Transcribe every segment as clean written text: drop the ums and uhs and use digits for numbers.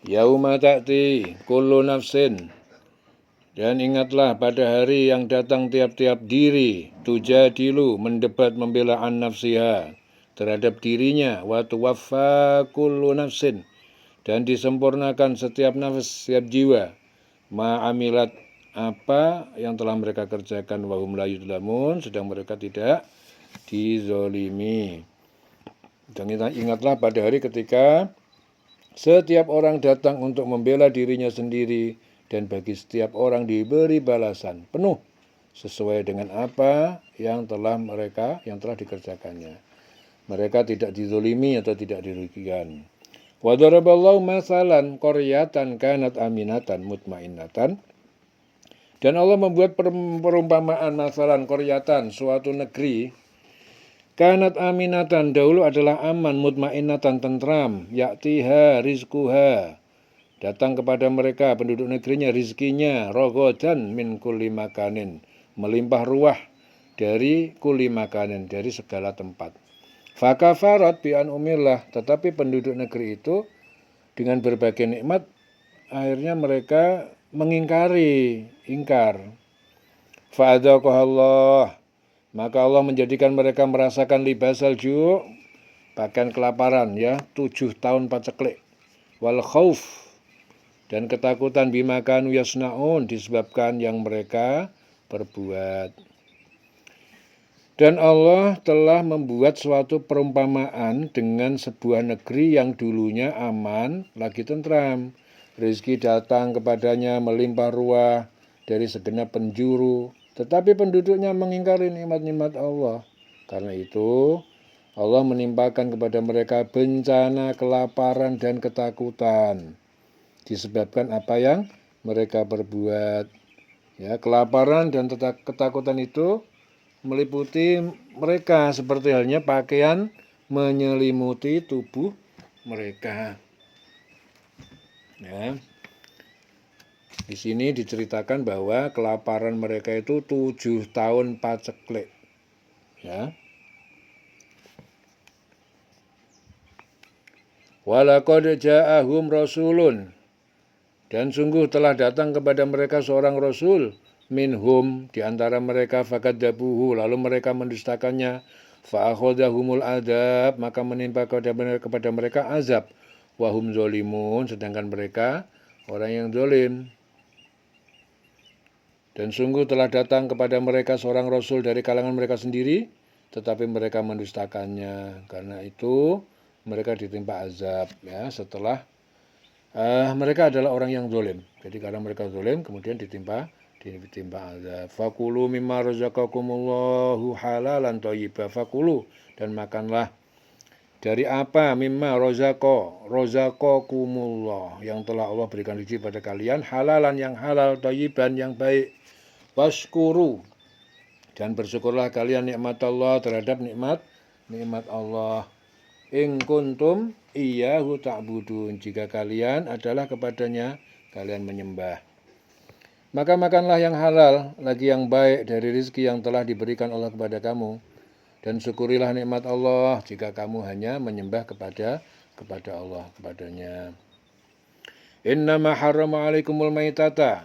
Yauma ta'ti kullu nafsin. Dan ingatlah pada hari yang datang tiap-tiap diri, tujadilu, mendebat membela an nafsiha, terhadap dirinya, wa tuwaffa kullu nafsin, dan disempurnakan setiap nafas, setiap jiwa, ma'amilat, apa yang telah mereka kerjakan, wahum la yudlamun, sedang mereka tidak dizolimi. Dan ingatlah pada hari ketika setiap orang datang untuk membela dirinya sendiri, dan bagi setiap orang diberi balasan penuh sesuai dengan apa yang telah dikerjakannya. Mereka tidak dizolimi atau tidak dirugikan. Wa daraballahu masalan qaryatan kanat aminatan mutmainnatan. Dan Allah membuat perumpamaan masalan qaryatan, suatu negeri kanat aminatan, dahulu adalah aman, mutmainnatan, tentram, ya'tiha rizquha, datang kepada mereka penduduk negerinya rizkinya, rogodan min kulli makanin, melimpah ruah dari kulli makanin, dari segala tempat. Fakafarat bi an umillah, tetapi penduduk negeri itu dengan berbagai nikmat akhirnya mereka ingkar. Fa'adzaqahallah, maka Allah menjadikan mereka merasakan libasal ju', pakaian kelaparan, 7 tahun paceklik, wal khauf, dan ketakutan, bimakanu yasnaun, disebabkan yang mereka perbuat. Dan Allah telah membuat suatu perumpamaan dengan sebuah negeri yang dulunya aman, lagi tentram. Rezeki datang kepadanya melimpah ruah dari segenap penjuru, tetapi penduduknya mengingkari nikmat-nikmat Allah. Karena itu Allah menimpakan kepada mereka bencana, kelaparan, dan ketakutan, disebabkan apa yang mereka perbuat. Kelaparan dan ketakutan itu meliputi mereka seperti halnya pakaian menyelimuti tubuh mereka. Di sini diceritakan bahwa kelaparan mereka itu 7 tahun paceklik. Walaqad ja'ahum rasulun, dan sungguh telah datang kepada mereka seorang rasul, minhum, di antara mereka, fakadzabuhu, lalu mereka mendustakannya, fa'akhadhahumul adab, maka menimpa kepada mereka azab, wahum zolimun, sedangkan mereka orang yang zolim. Dan sungguh telah datang kepada mereka seorang rasul dari kalangan mereka sendiri, tetapi mereka mendustakannya. Karena itu mereka ditimpa azab, setelah mereka adalah orang yang zolim. Jadi karena mereka zolim, kemudian ditimpa azab. Fakulu mimma razaqakumullahu halalan thayyiba. Fakulu, dan makanlah dari apa mimma razaqakumullah, yang telah Allah berikan rezeki pada kalian, halalan yang halal, thayyiban yang baik. Washkuru, dan bersyukurlah kalian nikmat Allah terhadap nikmat Allah. In kuntum iyyahu ta'budun, jika kalian adalah kepadanya kalian menyembah. Maka makanlah yang halal lagi yang baik dari rezeki yang telah diberikan Allah kepada kamu, dan syukurilah nikmat Allah jika kamu hanya menyembah kepada Allah, kepadanya. Innama harrama alaikumul maitata,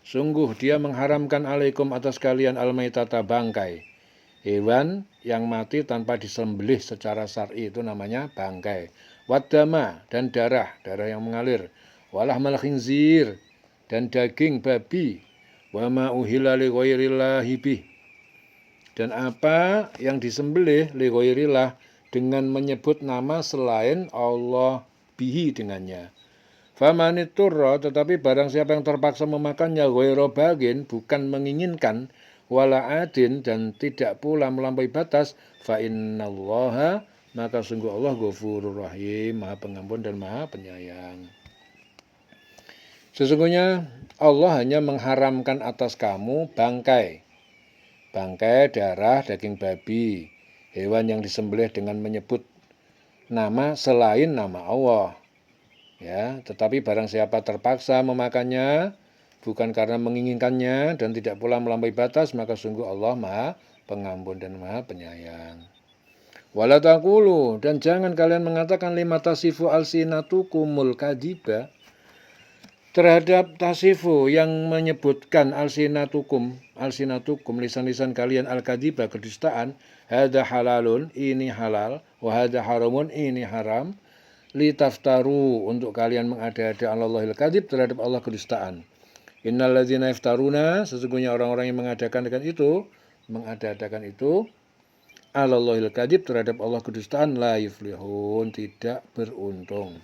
sungguh dia mengharamkan alaikum atas kalian al-maitata, bangkai. Hewan yang mati tanpa disembelih secara syar'i itu namanya bangkai. Waddama, dan darah yang mengalir. Walahmal khinzir, dan daging babi. Wama uhilla li ghairillahi bih, dan apa yang disembelih li ghairillah, dengan menyebut nama selain Allah, bihi, dengannya. Famaniturra, tetapi barang siapa yang terpaksa memakannya, ghairu bagin, bukan menginginkan, wala adin, dan tidak pula melampaui batas, fa innallaha, maka sungguh Allah ghafurur rahim, maha pengampun dan maha penyayang. Sesungguhnya Allah hanya mengharamkan atas kamu bangkai, darah, daging babi, hewan yang disembelih dengan menyebut nama selain nama Allah. Tetapi barang siapa terpaksa memakannya bukan karena menginginkannya dan tidak pula melampaui batas, maka sungguh Allah maha pengampun dan maha penyayang. Wala taqulu, dan jangan kalian mengatakan lima tasifu alsinatukumul kadiba, terhadap tasifu yang menyebutkan alsinatukum lisan-lisan kalian al-kadziba kedustaan, hadza halalun ini halal, wa hadza haramun ini haram, litaftaru untuk kalian mengada-ada Allahil kadzib terhadap Allah kedustaan. Innal ladzina yaftaruna, sesungguhnya orang-orang yang mengadakan itu Allahil kadzib terhadap Allah kedustaan, la yuflihun, tidak beruntung.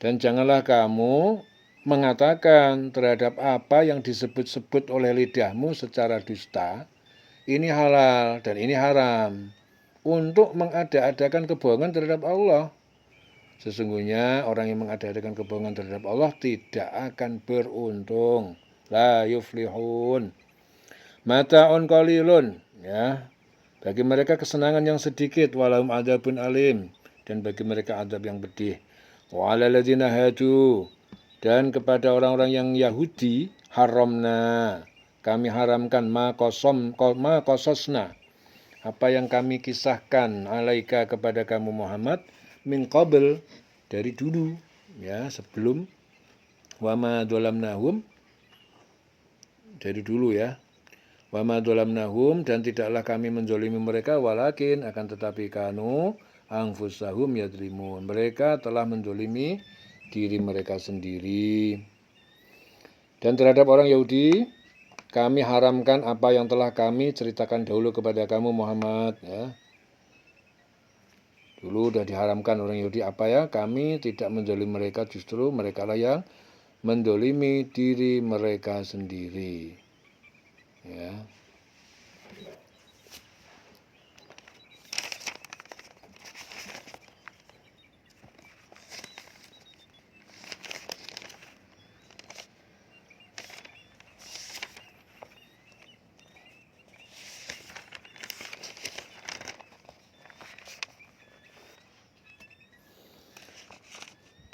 Dan janganlah kamu mengatakan terhadap apa yang disebut-sebut oleh lidahmu secara dusta, ini halal dan ini haram, untuk mengada-adakan kebohongan terhadap Allah. Sesungguhnya orang yang mengada-adakan kebohongan terhadap Allah tidak akan beruntung. La yuflihun. Mata'un qalilun, ya. Bagi mereka kesenangan yang sedikit, walahum adzabun alim, dan bagi mereka azab yang pedih. Wa 'alal ladzina hadu, dan kepada orang-orang yang Yahudi, haramna, kami haramkan ma qasasna, apa yang kami kisahkan alaika kepada kamu Muhammad, min qabl, dari dulu, ya, sebelum, wa ma dzalamnahum, dari dulu, ya, wa ma dzalamnahum, dan tidaklah kami menzalimi mereka, walakin, akan tetapi kanu anfusahum yadzlimun, mereka telah menzalimi diri mereka sendiri. Dan terhadap orang Yahudi, kami haramkan apa yang telah kami ceritakan dahulu kepada kamu Muhammad, ya. Dulu sudah diharamkan orang Yahudi apa, ya? Kami tidak menzalimi mereka, justru mereka lah yang menzalimi diri mereka sendiri, ya.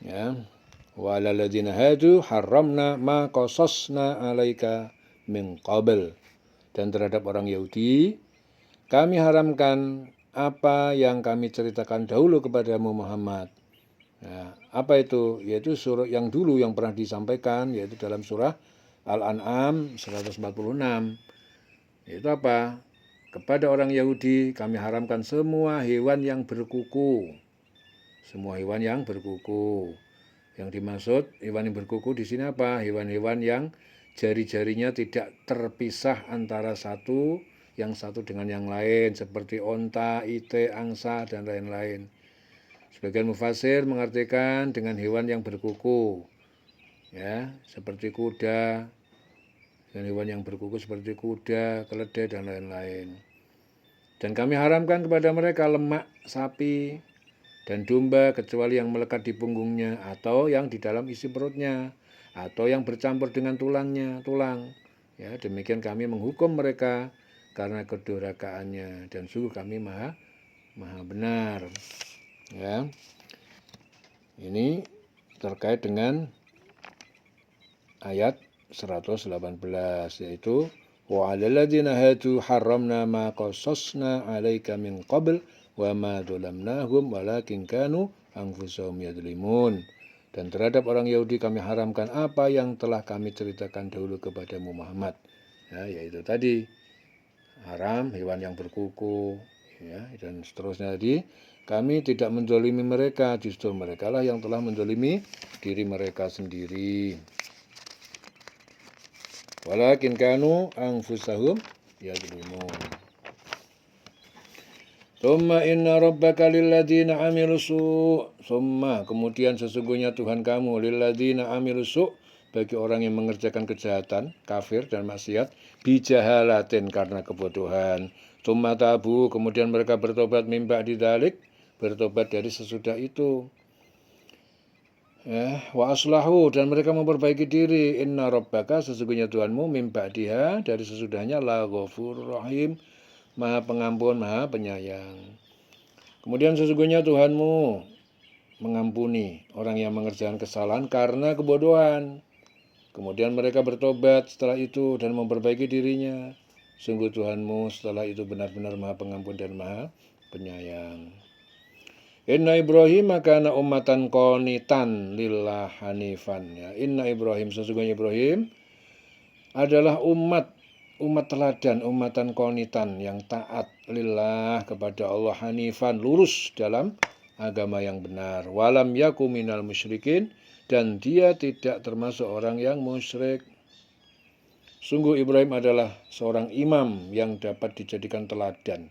Ya, wa 'alal ladzina hadu haramna ma qasasna 'alaika min qabl, dan terhadap orang Yahudi kami haramkan apa yang kami ceritakan dahulu kepadamu Muhammad. Ya, apa itu? Yaitu surah yang dulu yang pernah disampaikan, yaitu dalam surah Al-An'am 146. Yaitu apa? Kepada orang Yahudi kami haramkan semua hewan yang berkuku. Semua hewan yang berkuku. Yang dimaksud hewan yang berkuku di sini apa? Hewan-hewan yang jari-jarinya tidak terpisah antara yang satu dengan yang lain, seperti onta, ite, angsa, dan lain-lain. Sebagian mufasir mengartikan dengan hewan yang berkuku, ya, seperti kuda, dengan hewan yang berkuku seperti kuda, keledai, dan lain-lain. Dan kami haramkan kepada mereka lemak sapi dan domba kecuali yang melekat di punggungnya, atau yang di dalam isi perutnya, atau yang bercampur dengan tulang. Ya, demikian kami menghukum mereka karena kedurhakaannya, dan sungguh kami maha benar. Ya, ini terkait dengan ayat 118, yaitu wa 'alal ladzina hadu haramna ma qasasna 'alaika min qabl wa ma dzalamnahum walakin kanu anfusahum yadzlimun. Dan terhadap orang Yahudi kami haramkan apa yang telah kami ceritakan dahulu kepadamu Muhammad, ya, yaitu tadi haram hewan yang berkuku, ya, dan seterusnya. Tadi kami tidak menzalimi mereka, justru mereka lah yang telah menzalimi diri mereka sendiri. Walakin kanu anfusahum yadzlimun. Summa inna rabbaka lilladzina amilu su'. Summa, kemudian sesungguhnya Tuhan kamu, lilladzina amilu su', bagi orang yang mengerjakan kejahatan, kafir dan maksiat, bijahalatin, karena kebodohan. Summa tabu, kemudian mereka bertobat mimba didalik, bertobat dari sesudah itu. Ya, wa aslahu, dan mereka memperbaiki diri. Inna rabbaka, sesungguhnya Tuhanmu, mimba diha, dari sesudahnya, la ghafurur rahim, maha pengampun, maha penyayang. Kemudian sesungguhnya Tuhanmu mengampuni orang yang mengerjakan kesalahan karena kebodohan. Kemudian mereka bertobat setelah itu dan memperbaiki dirinya. Sungguh Tuhanmu setelah itu benar-benar maha pengampun dan maha penyayang. Inna Ibrahim kana ummatan qanitan lillah hanifan. Ya, Inna Ibrahim, sesungguhnya Ibrahim adalah umat teladan, umatan qanitan yang taat lillah kepada Allah, hanifan, lurus dalam agama yang benar. Walam yaku minal musyrikin, dan dia tidak termasuk orang yang musyrik. Sungguh Ibrahim adalah seorang imam yang dapat dijadikan teladan.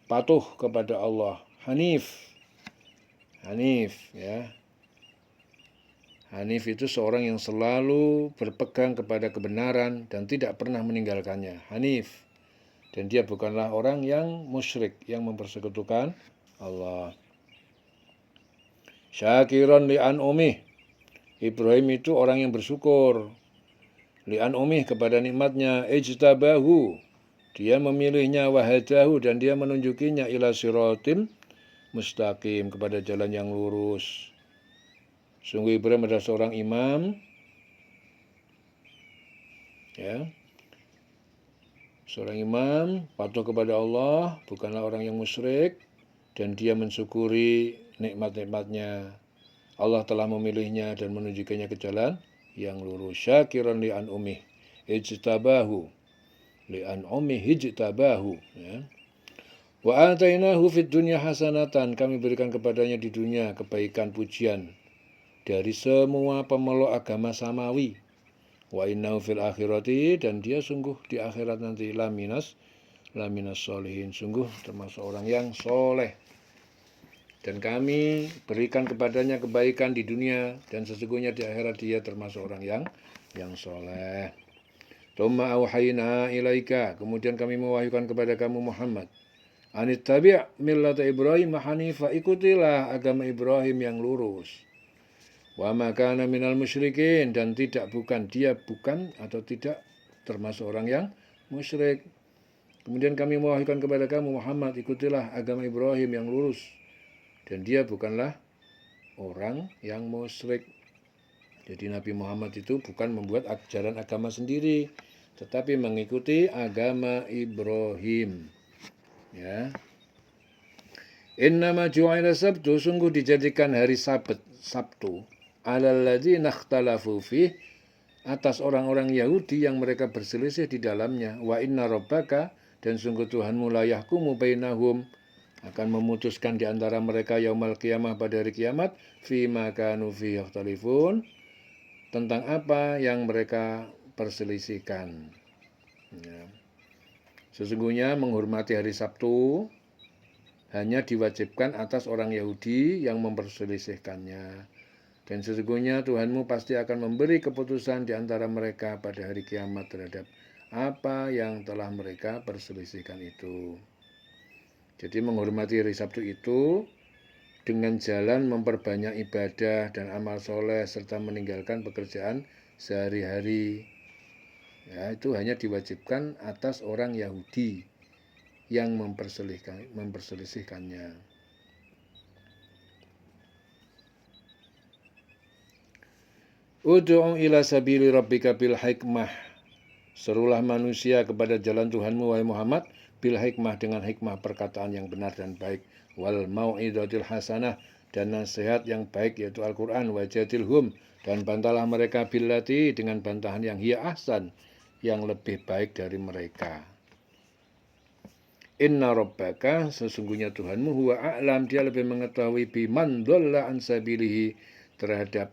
Patuh kepada Allah, Hanif, ya. Hanif itu seorang yang selalu berpegang kepada kebenaran dan tidak pernah meninggalkannya. Hanif. Dan dia bukanlah orang yang musyrik, yang mempersekutukan Allah. Syakiron li'an umih. Ibrahim itu orang yang bersyukur. Li'an umih, kepada nikmatnya. Ijtabahu. Dia memilihnya, wahadahu, dan dia menunjukinya ila siratim mustaqim, kepada jalan yang lurus. Sungguh Ibrahim adalah seorang imam, ya, seorang imam patuh kepada Allah, bukanlah orang yang musyrik, dan dia mensyukuri nikmat-nikmatnya. Allah telah memilihnya dan menunjukkannya ke jalan yang lurus. Syakiran li'an umih ijtabahu, li'an umih ijtabahu, ya. Wa atainahu fid dunya hasanatan, kami berikan kepadanya di dunia kebaikan, pujian dari semua pemeluk agama samawi. Wa innahu fil akhirati, dan dia sungguh di akhirat nanti laminas sholihin, sungguh termasuk orang yang soleh. Dan kami berikan kepadanya kebaikan di dunia, dan sesungguhnya di akhirat dia termasuk orang yang soleh. Tsumma auhayna ilaika, kemudian kami mewahyukan kepada kamu Muhammad, anittabi' millata Ibrahim hanifa, ikutilah agama Ibrahim yang lurus. Wa ma kana minal musyrikin, dan dia bukan atau tidak termasuk orang yang musyrik. Kemudian kami mewahyukan kepada kamu Muhammad, ikutilah agama Ibrahim yang lurus, dan dia bukanlah orang yang musyrik. Jadi Nabi Muhammad itu bukan membuat ajaran agama sendiri, tetapi mengikuti agama Ibrahim. Ya. Innama ju'ila sabtu, sungguh dijadikan hari Sabtu, alal ladzina ikhtalafu fih, atas orang-orang Yahudi yang mereka berselisih di dalamnya. Wa inna rabbaka, dan sungguh Tuhanmu la yahkumu bainahum, akan memutuskan di antara mereka yaumal qiyamah, pada hari kiamat, fima kanu fi yakhtalifun, tentang apa yang mereka perselisihkan. Ya. Sesungguhnya menghormati hari Sabtu hanya diwajibkan atas orang Yahudi yang memperselisihkannya. Dan sesungguhnya Tuhanmu pasti akan memberi keputusan di antara mereka pada hari kiamat terhadap apa yang telah mereka perselisihkan itu. Jadi menghormati hari Sabtu itu dengan jalan memperbanyak ibadah dan amal soleh, serta meninggalkan pekerjaan sehari-hari. Ya, itu hanya diwajibkan atas orang Yahudi yang memperselisihkannya. Ud'u ila sabili rabbika bil hikmah, serulah manusia kepada jalan Tuhanmu wahai Muhammad, bil hikmah, dengan hikmah perkataan yang benar dan baik, wal mau'izatil hasanah, dan nasihat yang baik yaitu Al-Quran, wajadilhum, dan bantalah mereka billati, dengan bantahan yang hiya ahsan, yang lebih baik dari mereka. Inna rabbaka, sesungguhnya Tuhanmu, huwa a'lam, dia lebih mengetahui, biman dhalla an sabilihi, terhadap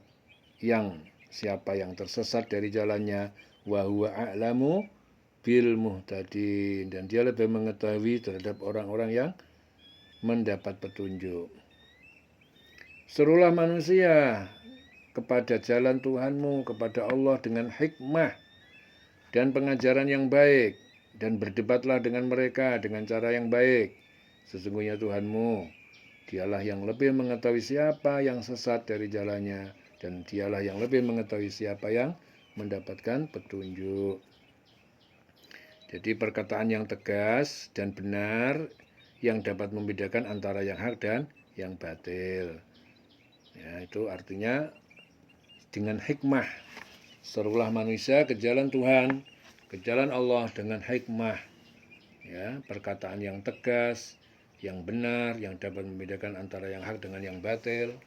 siapa yang tersesat dari jalannya, wa huwa a'lamu bil muhtadin, dan dia lebih mengetahui terhadap orang-orang yang mendapat petunjuk. Serulah manusia kepada jalan Tuhanmu, kepada Allah, dengan hikmah dan pengajaran yang baik, dan berdebatlah dengan mereka dengan cara yang baik. Sesungguhnya Tuhanmu, dialah yang lebih mengetahui siapa yang sesat dari jalannya, dan dialah yang lebih mengetahui siapa yang mendapatkan petunjuk. Jadi perkataan yang tegas dan benar yang dapat membedakan antara yang hak dan yang batil. Ya, itu artinya dengan hikmah. Serulah manusia ke jalan Tuhan, ke jalan Allah dengan hikmah. Ya, perkataan yang tegas, yang benar, yang dapat membedakan antara yang hak dengan yang batil,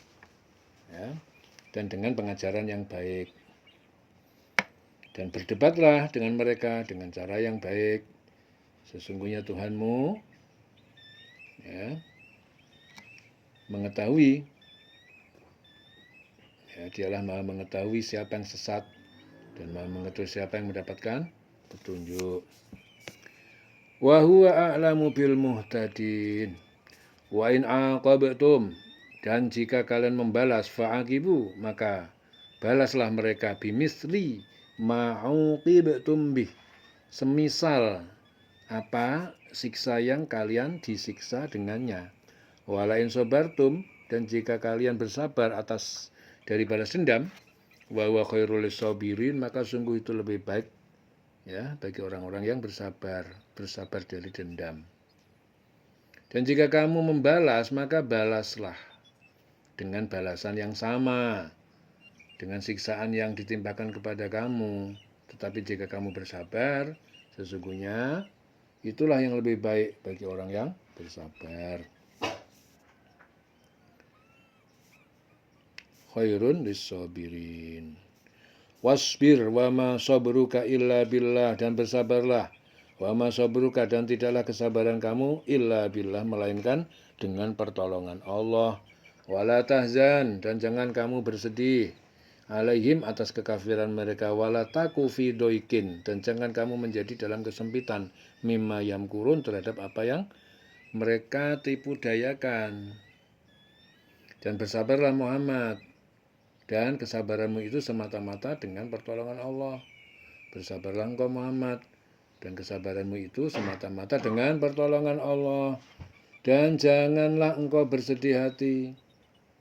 ya, dan dengan pengajaran yang baik. Dan berdebatlah dengan mereka dengan cara yang baik. Sesungguhnya Tuhanmu, ya, mengetahui, ya, dialah Maha mengetahui siapa yang sesat dan Maha mengetahui siapa yang mendapatkan petunjuk. Wa huwa a'lamu bil muhtadin. Wa in aqabtum, dan jika kalian membalas, fa'aqibu, maka balaslah mereka bimisli ma'uqibtum bih, semisal apa siksa yang kalian disiksa dengannya. Wala in sabartum, dan jika kalian bersabar atas dari balas dendam, wa huwa khairul sabirin, maka sungguh itu lebih baik, ya, bagi orang-orang yang bersabar dari dendam. Dan jika kamu membalas, maka balaslah dengan balasan yang sama, dengan siksaan yang ditimpakan kepada kamu. Tetapi jika kamu bersabar, sesungguhnya itulah yang lebih baik bagi orang yang bersabar. Khairun lis-sabirin. Wasbir wa ma sabruka illa billah, dan bersabarlah. Wa ma sabruka, dan tidaklah kesabaran kamu illa billah, melainkan dengan pertolongan Allah. Wala tahzan, dan jangan kamu bersedih alaihim, atas kekafiran mereka. Wala taku fi doikin, dan jangan kamu menjadi dalam kesempitan mimma yamkurun, terhadap apa yang mereka tipu dayakan. Dan bersabarlah Muhammad, dan kesabaranmu itu semata-mata dengan pertolongan Allah. Bersabarlah engkau Muhammad, dan kesabaranmu itu semata-mata dengan pertolongan Allah. Dan janganlah engkau bersedih hati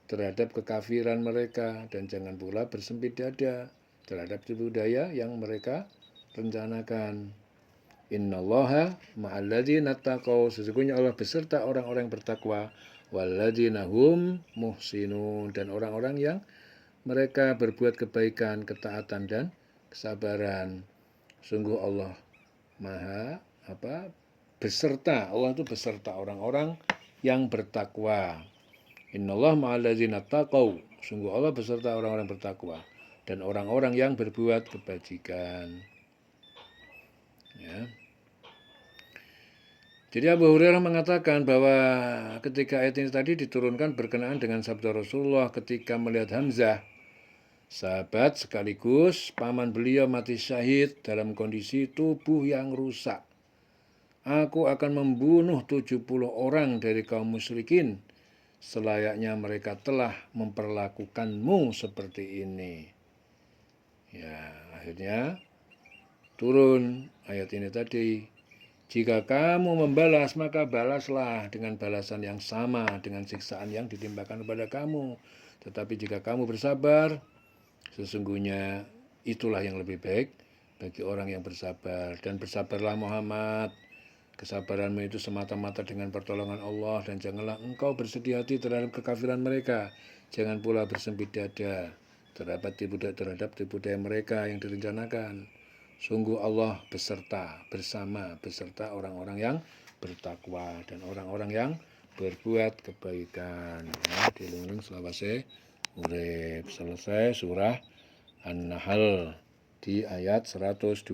terhadap kekafiran mereka, dan jangan pula bersempit dada terhadap tipu daya yang mereka rencanakan. Innallaha ma'alladzina taqaw, sesungguhnya Allah beserta orang-orang yang bertakwa, walladzina hum muhsinun, dan orang-orang yang mereka berbuat kebaikan, ketaatan, dan kesabaran. Sungguh Allah Maha beserta, Allah itu beserta orang-orang yang bertakwa. Innallaha ma'alladzina taqaw, sungguh Allah beserta orang-orang bertakwa dan orang-orang yang berbuat kebajikan. Ya. Jadi Abu Hurairah mengatakan bahwa ketika ayat ini tadi diturunkan berkenaan dengan sabda Rasulullah ketika melihat Hamzah, sahabat sekaligus paman beliau, mati syahid dalam kondisi tubuh yang rusak. Aku akan membunuh 70 orang dari kaum musyrikin, selayaknya mereka telah memperlakukanmu seperti ini. Ya, akhirnya turun ayat ini tadi. Jika kamu membalas, maka balaslah dengan balasan yang sama dengan siksaan yang ditimpakan kepada kamu. Tetapi jika kamu bersabar, sesungguhnya itulah yang lebih baik bagi orang yang bersabar. Dan bersabarlah Muhammad, kesabaranmu itu semata-mata dengan pertolongan Allah, dan janganlah engkau bersedih hati terhadap kekafiran mereka. Jangan pula bersempit dada terhadap tipu daya mereka yang direncanakan. Sungguh Allah beserta orang-orang yang bertakwa dan orang-orang yang berbuat kebaikan. Nah, dilunglung selawase urip. Selesai surah An-Nahl di ayat 128.